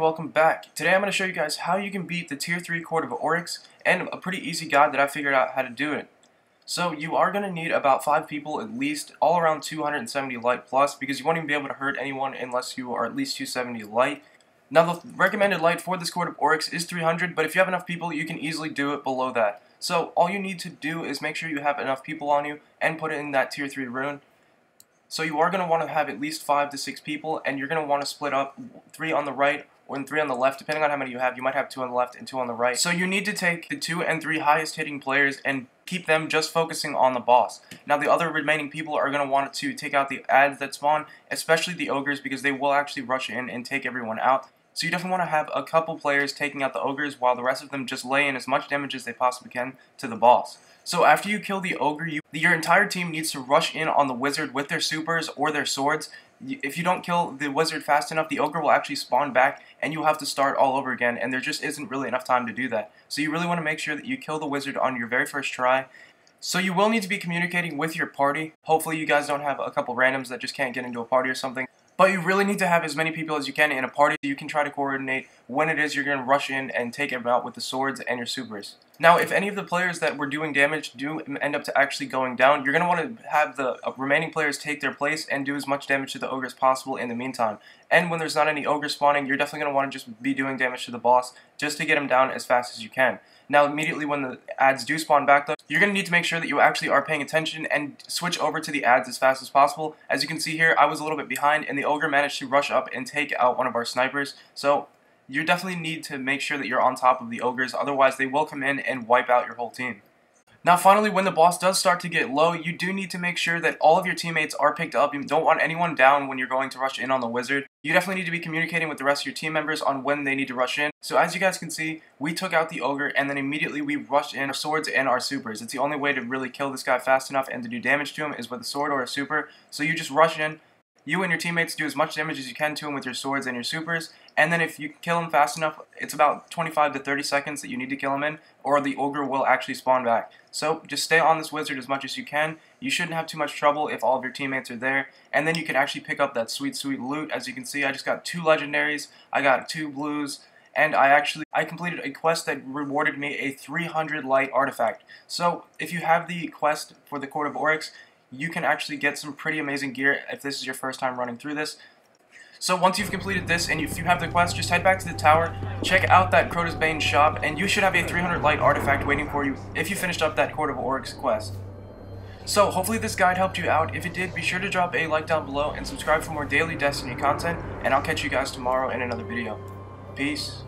welcome back. Today I'm going to show you guys how you can beat the Tier 3 Court of Oryx and a pretty easy guide that I figured out how to do it. So you are going to need about 5 people at least, all around 270 light plus, because you won't even be able to hurt anyone unless you are at least 270 light. Now the recommended light for this Court of Oryx is 300, but if you have enough people you can easily do it below that. So all you need to do is make sure you have enough people on you and put it in that Tier 3 rune. So you are going to want to have at least 5 to 6 people, and you're going to want to split up 3 on the right or 3 on the left, depending on how many you have. You might have 2 on the left and 2 on the right. So you need to take the 2 and 3 highest hitting players and keep them just focusing on the boss. Now the other remaining people are going to want to take out the adds that spawn, especially the ogres, because they will actually rush in and take everyone out. So you definitely want to have a couple players taking out the ogres while the rest of them just lay in as much damage as they possibly can to the boss. So after you kill the ogre, your entire team needs to rush in on the wizard with their supers or their swords. If you don't kill the wizard fast enough, the ogre will actually spawn back and you'll have to start all over again, and there just isn't really enough time to do that. So you really want to make sure that you kill the wizard on your very first try. So you will need to be communicating with your party. Hopefully you guys don't have a couple randoms that just can't get into a party or something. But you really need to have as many people as you can in a party so you can try to coordinate when it is you're going to rush in and take them out with the swords and your supers. Now, if any of the players that were doing damage do end up to actually going down, you're going to want to have the remaining players take their place and do as much damage to the ogre as possible in the meantime. And when there's not any ogre spawning, you're definitely going to want to just be doing damage to the boss just to get him down as fast as you can. Now, immediately when the adds do spawn back though, you're going to need to make sure that you actually are paying attention and switch over to the adds as fast as possible. As you can see here, I was a little bit behind and the ogre managed to rush up and take out one of our snipers. So you definitely need to make sure that you're on top of the ogres, otherwise they will come in and wipe out your whole team. Now finally, when the boss does start to get low, you do need to make sure that all of your teammates are picked up. You don't want anyone down when you're going to rush in on the wizard. You definitely need to be communicating with the rest of your team members on when they need to rush in. So as you guys can see, we took out the ogre and then immediately we rushed in our swords and our supers. It's the only way to really kill this guy fast enough and to do damage to him is with a sword or a super. So you just rush in. You and your teammates do as much damage as you can to him with your swords and your supers, and then if you kill him fast enough, it's about 25 to 30 seconds that you need to kill him in, or the ogre will actually spawn back. So just stay on this wizard as much as you can. You shouldn't have too much trouble if all of your teammates are there, and then you can actually pick up that sweet loot. As you can see, I just got 2 legendaries, I got 2 blues, and I completed a quest that rewarded me a 300 light artifact. So if you have the quest for the Court of Oryx, you can actually get some pretty amazing gear if this is your first time running through this. So once you've completed this and if you have the quest, just head back to the tower, check out that Crota's Bane shop, and you should have a 300 light artifact waiting for you if you finished up that Court of Oryx quest. So hopefully this guide helped you out. If it did, be sure to drop a like down below and subscribe for more daily Destiny content, and I'll catch you guys tomorrow in another video. Peace.